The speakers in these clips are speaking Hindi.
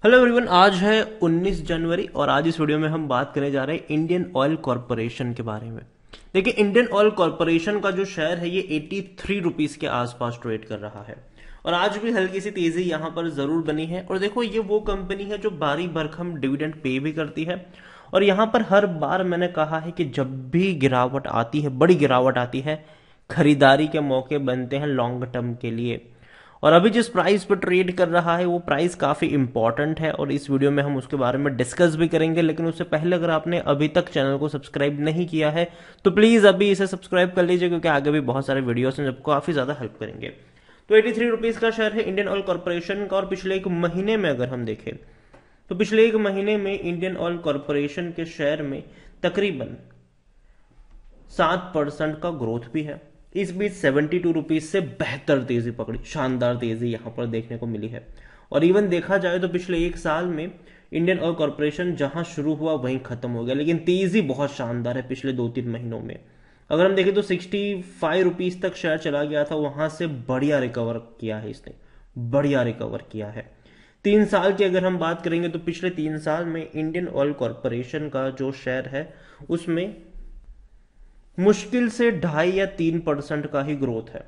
हेलो एवरीवन, आज है 19 जनवरी और आज इस वीडियो में हम बात करने जा रहे हैं इंडियन ऑयल कॉरपोरेशन के बारे में। देखिए, इंडियन ऑयल कॉरपोरेशन का जो शेयर है ये 83 रुपीज के आसपास ट्रेड कर रहा है और आज भी हल्की सी तेजी यहां पर जरूर बनी है। और देखो, ये वो कंपनी है जो भारी भरकम डिविडेंड पे भी करती है और यहां पर हर बार मैंने कहा है कि जब भी गिरावट आती है, बड़ी गिरावट आती है, खरीदारी के मौके बनते हैं लॉन्ग टर्म के लिए। और अभी जिस प्राइस पर ट्रेड कर रहा है वो प्राइस काफी इंपॉर्टेंट है और इस वीडियो में हम उसके बारे में डिस्कस भी करेंगे। लेकिन उससे पहले अगर आपने अभी तक चैनल को सब्सक्राइब नहीं किया है तो प्लीज अभी इसे सब्सक्राइब कर लीजिए, क्योंकि आगे भी बहुत सारे वीडियोस हैं जो काफी ज्यादा हेल्प करेंगे। तो 83 रुपीज का शेयर है इंडियन ऑयल कॉर्पोरेशन का और पिछले एक महीने में अगर हम देखें तो पिछले एक महीने में इंडियन ऑयल कॉर्पोरेशन के शेयर में तकरीबन 7% का ग्रोथ भी है। इस बीच 72 रुपीज से बेहतर तेजी पकड़ी, शानदार तेजी यहां पर देखने को मिली है। और इवन देखा जाए तो पिछले एक साल में इंडियन ऑयल कॉर्पोरेशन जहां शुरू हुआ वहीं खत्म हो गया, लेकिन तेजी बहुत शानदार है पिछले 2-3 महीनों में। अगर हम देखें तो 65 रुपीज तक शेयर चला गया था, वहां से बढ़िया रिकवर किया है इसने, बढ़िया रिकवर किया है। 3 साल की अगर हम बात करेंगे तो पिछले 3 साल में इंडियन ऑयल कॉर्पोरेशन का जो शेयर है उसमें मुश्किल से 2.5 या 3% का ही ग्रोथ है।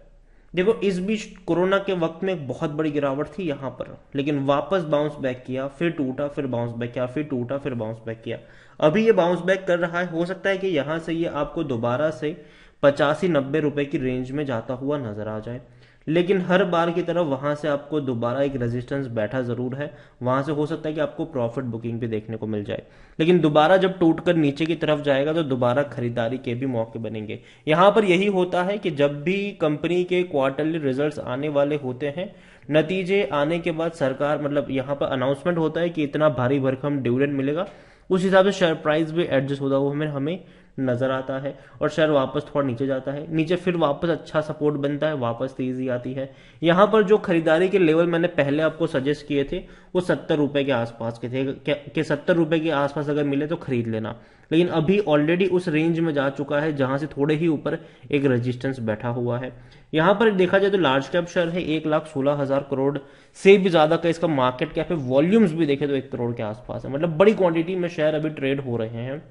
देखो, इस बीच कोरोना के वक्त में एक बहुत बड़ी गिरावट थी यहां पर, लेकिन वापस बाउंस बैक किया, फिर टूटा, फिर बाउंस बैक किया, फिर टूटा, फिर बाउंस बैक किया। अभी ये बाउंस बैक कर रहा है। हो सकता है कि यहां से ये आपको दोबारा से 85-90 रुपए की रेंज में जाता हुआ नजर आ जाए, लेकिन हर बार की तरह वहां से आपको दोबारा एक रेजिस्टेंस बैठा जरूर है। वहां से हो सकता है कि आपको प्रॉफिट बुकिंग भी देखने को मिल जाए, लेकिन दोबारा जब टूटकर नीचे की तरफ जाएगा तो दोबारा खरीदारी के भी मौके बनेंगे। यहां पर यही होता है कि जब भी कंपनी के क्वार्टरली रिजल्ट्स आने वाले होते हैं, नतीजे आने के बाद सरकार मतलब यहां पर अनाउंसमेंट होता है कि इतना भारी भरकम डिविडेंड मिलेगा, उस हिसाब से शेयर प्राइस भी एडजस्ट होता हुआ हमें नजर आता है और शेयर वापस थोड़ा नीचे जाता है, नीचे फिर वापस अच्छा सपोर्ट बनता है, वापस तेजी आती है। यहां पर जो खरीदारी के लेवल मैंने पहले आपको सजेस्ट किए थे वो 70 रुपए के आसपास के थे कि 70 रुपए के आसपास अगर मिले तो खरीद लेना, लेकिन अभी ऑलरेडी उस रेंज में जा चुका है जहां से थोड़े ही ऊपर एक रेजिस्टेंस बैठा हुआ है। यहां पर देखा जाए तो लार्ज कैप शेयर है, 1,16,000 करोड़ से भी ज्यादा का इसका मार्केट कैप है। वॉल्यूम्स भी देखे तो 1 करोड़ के आसपास है, मतलब बड़ी क्वांटिटी में शेयर अभी ट्रेड हो रहे हैं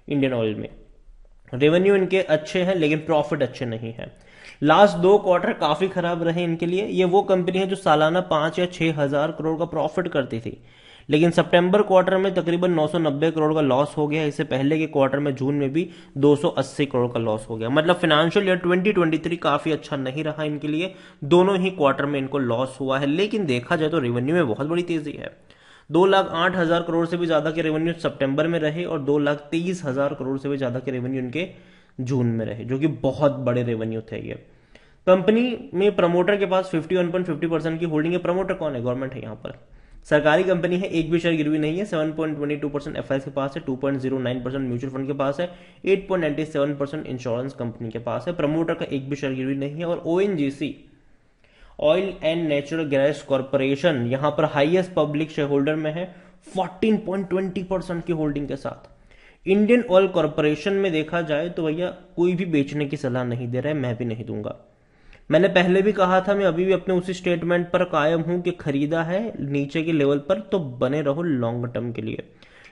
इंडियन ऑयल में। रेवेन्यू इनके अच्छे हैं लेकिन प्रॉफिट अच्छे नहीं है। लास्ट 2 क्वार्टर काफी खराब रहे इनके लिए। ये वो कंपनी है जो सालाना 5 या 6 हजार करोड़ का प्रॉफिट करती थी, लेकिन सितंबर क्वार्टर में तकरीबन 990 करोड़ का लॉस हो गया। इससे पहले के क्वार्टर में जून में भी 280 करोड़ का लॉस हो गया। मतलब फाइनेंशियल ईयर 2023 काफी अच्छा नहीं रहा इनके लिए, दोनों ही क्वार्टर में इनको लॉस हुआ है। लेकिन देखा जाए तो रेवेन्यू में बहुत बड़ी तेजी है। 2,08,000 करोड़ से भी ज्यादा के रेवेन्यू सितंबर में रहे और 2,23,000 करोड़ से भी ज्यादा के रेवेन्यू इनके जून में रहे, जो कि बहुत बड़े रेवेन्यू थे। ये कंपनी में प्रमोटर के पास 51.50% की होल्डिंग है। प्रमोटर कौन है? गवर्नमेंट है। यहाँ पर सरकारी कंपनी है, एक भी शेयर गिरवी नहीं है। 7.22% एफआईएस के पास है, 2.09% म्यूचुअल फंड के पास है, 8.97% इंश्योरेंस कंपनी के पास है। प्रमोटर का एक भी शेयर गिरवी नहीं है। और ONGC, oil and natural gas corporation, यहां पर हाईएस्ट पब्लिक शेयर होल्डर में है 14.20% की होल्डिंग के साथ। इंडियन ऑयल कॉर्पोरेशन में देखा जाए तो भैया कोई भी बेचने की सलाह नहीं दे रहा है, मैं भी नहीं दूंगा। मैंने पहले भी कहा था, मैं अभी भी अपने उसी स्टेटमेंट पर कायम हूं कि खरीदा है नीचे के लेवल पर तो बने रहो लॉन्ग टर्म के लिए।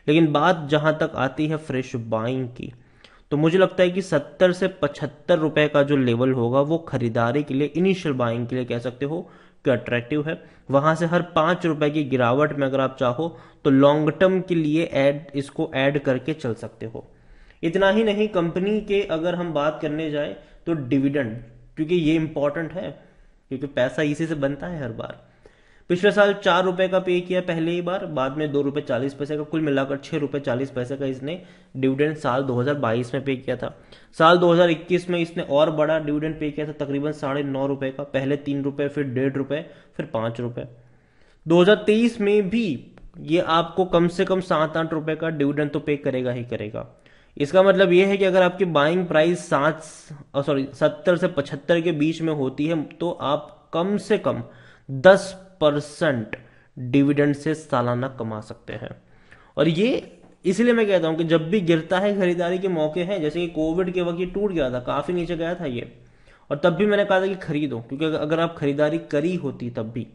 लेकिन बात जहां तक आती है फ्रेश बाइंग की, तो मुझे लगता है कि 70 से 75 रुपए का जो लेवल होगा वो खरीदारी के लिए, इनिशियल बाइंग के लिए कह सकते हो कि अट्रैक्टिव है। वहां से हर 5 रुपए की गिरावट में अगर आप चाहो तो लॉन्ग टर्म के लिए इसको ऐड करके चल सकते हो। इतना ही नहीं, कंपनी के अगर हम बात करने जाए तो डिविडेंड, क्योंकि ये इंपॉर्टेंट है, क्योंकि पैसा इसी से बनता है हर बार। पिछले साल 4 रुपए का पे किया पहले ही बार, बाद में 2 रुपए 40 पैसे का, कुल मिलाकर 6 रुपए 40 पैसे का इसने डिविडेंड साल 2022 में पे किया था। साल 2021 में इसने और बड़ा डिविडेंड पे किया था, तकरीबन 9.5 रुपए का। पहले 3 रुपए, फिर 1.5 रुपए, फिर 5 रुपए। 2023 में भी ये आपको कम से कम 7-8 रुपए का डिविडेंड तो पे करेगा ही करेगा। इसका मतलब यह है कि अगर आपकी बाइंग प्राइस 70 से 75 के बीच में होती है तो आप कम से कम 10% डिविडेंड से सालाना कमा सकते हैं। और ये इसलिए मैं कहता हूं कि जब भी गिरता है खरीदारी के मौके हैं, जैसे कि कोविड के वक्त ये टूट गया था, काफी नीचे गया था ये, और तब भी मैंने कहा था कि खरीदो, क्योंकि अगर आप खरीदारी करी होती तब भी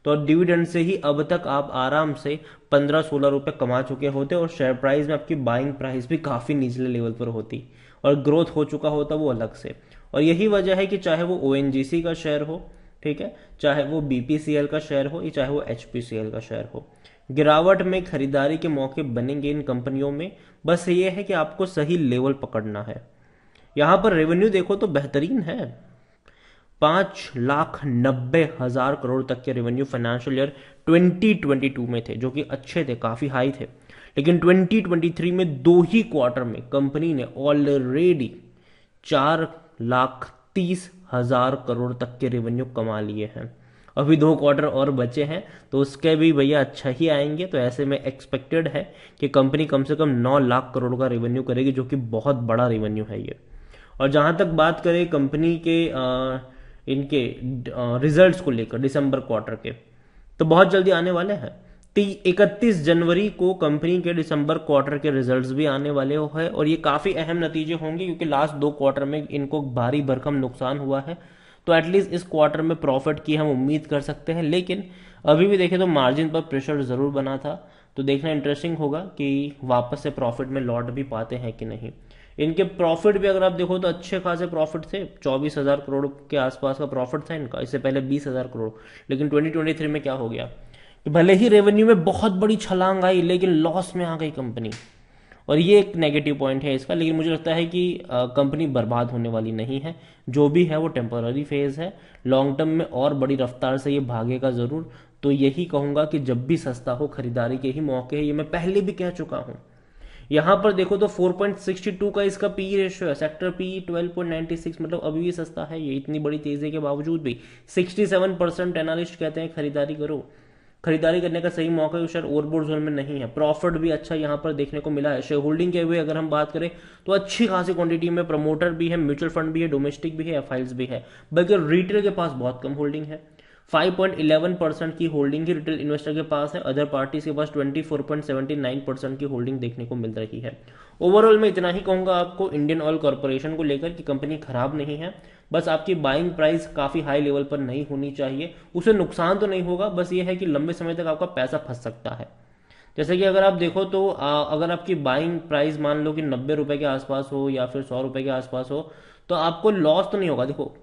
तो डिविडेंड से ही अब तक आप आराम से 15-16 रुपए कमा चुके होते और शेयर प्राइस में आपकी बाइंग प्राइस भी काफी निचले लेवल पर होती और ग्रोथ हो चुका होता वो अलग से। और यही वजह है कि चाहे वो ओएनजीसी का शेयर हो, ठीक है, चाहे वो बीपीसीएल का शेयर हो या चाहे वो एचपीसीएल का शेयर हो, गिरावट में खरीदारी के मौके बनेंगे इन कंपनियों में। बस ये है कि आपको सही लेवल पकड़ना है। यहां पर रेवेन्यू देखो तो बेहतरीन है, 5,90,000 करोड़ तक के रेवेन्यू फाइनेंशियल ईयर 2022 में थे, जो कि अच्छे थे, काफी हाई थे। लेकिन 2023 में 2 ही क्वार्टर में कंपनी ने ऑलरेडी 4,30,000 करोड़ तक के रेवेन्यू कमा लिए हैं। अभी 2 क्वार्टर और बचे हैं, तो उसके भी भैया अच्छा ही आएंगे। तो ऐसे में एक्सपेक्टेड है कि कंपनी कम से कम 9 लाख करोड़ का रेवेन्यू करेगी, जो कि बहुत बड़ा रेवेन्यू है ये। और जहां तक बात करें कंपनी के इनके रिजल्ट्स को लेकर दिसंबर क्वार्टर के, तो बहुत जल्दी आने वाले हैं। 31 जनवरी को कंपनी के दिसंबर क्वार्टर के रिजल्ट्स भी आने वाले हैं और ये काफी अहम नतीजे होंगे, क्योंकि लास्ट 2 क्वार्टर में इनको भारी भरकम नुकसान हुआ है। तो एटलीस्ट इस क्वार्टर में प्रॉफिट की हम उम्मीद कर सकते हैं। लेकिन अभी भी देखें तो मार्जिन पर प्रेशर जरूर बना था, तो देखना इंटरेस्टिंग होगा कि वापस से प्रॉफिट में लौट भी पाते हैं कि नहीं। इनके प्रॉफिट भी अगर आप देखो तो अच्छे खासे प्रॉफिट थे, 24,000 करोड़ के आसपास का प्रॉफिट था इनका, इससे पहले 20,000 करोड़। लेकिन 2023 में क्या हो गया कि भले ही रेवेन्यू में बहुत बड़ी छलांग आई, लेकिन लॉस में आ गई कंपनी, और ये एक नेगेटिव पॉइंट है इसका। लेकिन मुझे लगता है कि कंपनी बर्बाद होने वाली नहीं है, जो भी है वो टेम्पररी फेज है, लॉन्ग टर्म में और बड़ी रफ्तार से ये भागेगा जरूर। तो यही कहूंगा कि जब भी सस्ता हो खरीदारी के ही मौके है, ये मैं पहले भी कह चुका हूं। यहां पर देखो तो 4.62 का इसका पी रेशियो है, सेक्टर पी 12.96, मतलब अभी भी सस्ता है ये, इतनी बड़ी तेजी के बावजूद भी। 67% एनालिस्ट कहते हैं खरीदारी करो, खरीदारी करने का सही मौका शेयर ओवरबोर्ड जोन में नहीं है। प्रॉफिट भी अच्छा यहां पर देखने को मिला है। शेयर होल्डिंग के हुए अगर हम बात करें तो अच्छी खासी क्वांटिटी में प्रमोटर भी है, म्यूचुअल फंड भी है, डोमेस्टिक भी है, एफआईज भी है, बल्कि रिटेल के पास बहुत कम होल्डिंग है। 5.11% की होल्डिंग ही रिटेल इन्वेस्टर के पास है, अदर पार्टीज के पास 24.79% की होल्डिंग देखने को मिल रही है। ओवरऑल मैं इतना ही कहूंगा आपको इंडियन ऑयल कॉर्पोरेशन को लेकर कि कंपनी खराब नहीं है, बस आपकी बाइंग प्राइस काफी हाई लेवल पर नहीं होनी चाहिए। उसे नुकसान तो नहीं होगा, बस ये है कि लंबे समय तक आपका पैसा फंस सकता है। जैसे कि अगर आप देखो तो अगर आपकी बाइंग प्राइस मान लो कि 90 रुपए के आसपास हो या फिर 100 रुपए के आसपास हो, तो आपको लॉस तो नहीं होगा। देखो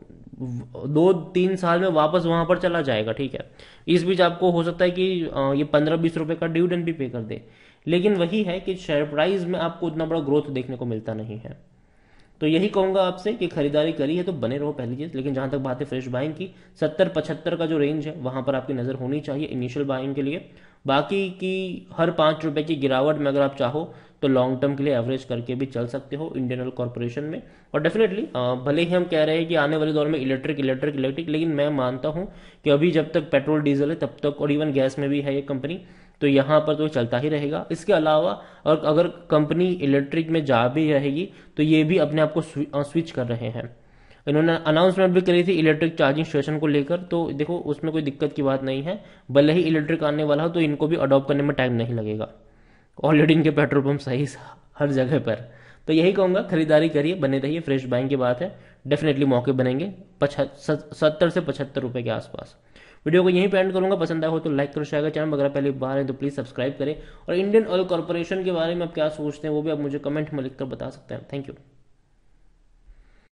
2-3 साल में वापस वहां पर चला जाएगा, ठीक है। इस बीच आपको हो सकता है कि ये 15-20 रुपए का डिविडेंड भी पे कर दे, लेकिन वही है कि शेयर प्राइस में आपको उतना बड़ा ग्रोथ देखने को मिलता नहीं है। तो यही कहूंगा आपसे कि खरीदारी करी है तो बने रहो पहली चीज। लेकिन जहां तक बात है फ्रेश बाइंग की, 70-75 का जो रेंज है वहां पर आपकी नजर होनी चाहिए इनिशियल बाइंग के लिए। बाकी की हर 5 रुपए की गिरावट में अगर आप चाहो तो लॉन्ग टर्म के लिए एवरेज करके भी चल सकते हो इंडियन ऑयल कॉर्पोरेशन में। और डेफिनेटली भले ही हम कह रहे हैं कि आने वाले दौर में इलेक्ट्रिक इलेक्ट्रिक इलेक्ट्रिक, लेकिन मैं मानता हूं कि अभी जब तक पेट्रोल डीजल है तब तक, और इवन गैस में भी है ये कंपनी, तो यहां पर तो चलता ही रहेगा। इसके अलावा और अगर कंपनी इलेक्ट्रिक में जा भी रहेगी तो ये भी अपने आप को स्विच कर रहे हैं। इन्होंने अनाउंसमेंट भी करी थी इलेक्ट्रिक चार्जिंग स्टेशन को लेकर, तो देखो उसमें कोई दिक्कत की बात नहीं है। भले ही इलेक्ट्रिक आने वाला हो तो इनको भी अडॉप्ट करने में टाइम नहीं लगेगा, ऑलरेडी इनके पेट्रोल पंप सही हर जगह पर। तो यही कहूंगा खरीदारी करिए, बने रहिए, फ्रेश बाइंग की बात है, डेफिनेटली मौके बनेंगे 70 से 75 रुपए के आसपास। वीडियो को यहीं पे एंड करूंगा, पसंद आया हो तो लाइक करो, शेयर करो, चैनल अगर पहले बार है तो प्लीज सब्सक्राइब करें। और इंडियन ऑयल कॉर्पोरेशन के बारे में आप क्या सोचते हैं वो भी आप मुझे कमेंट में लिखकर बता सकते हैं। Thank you.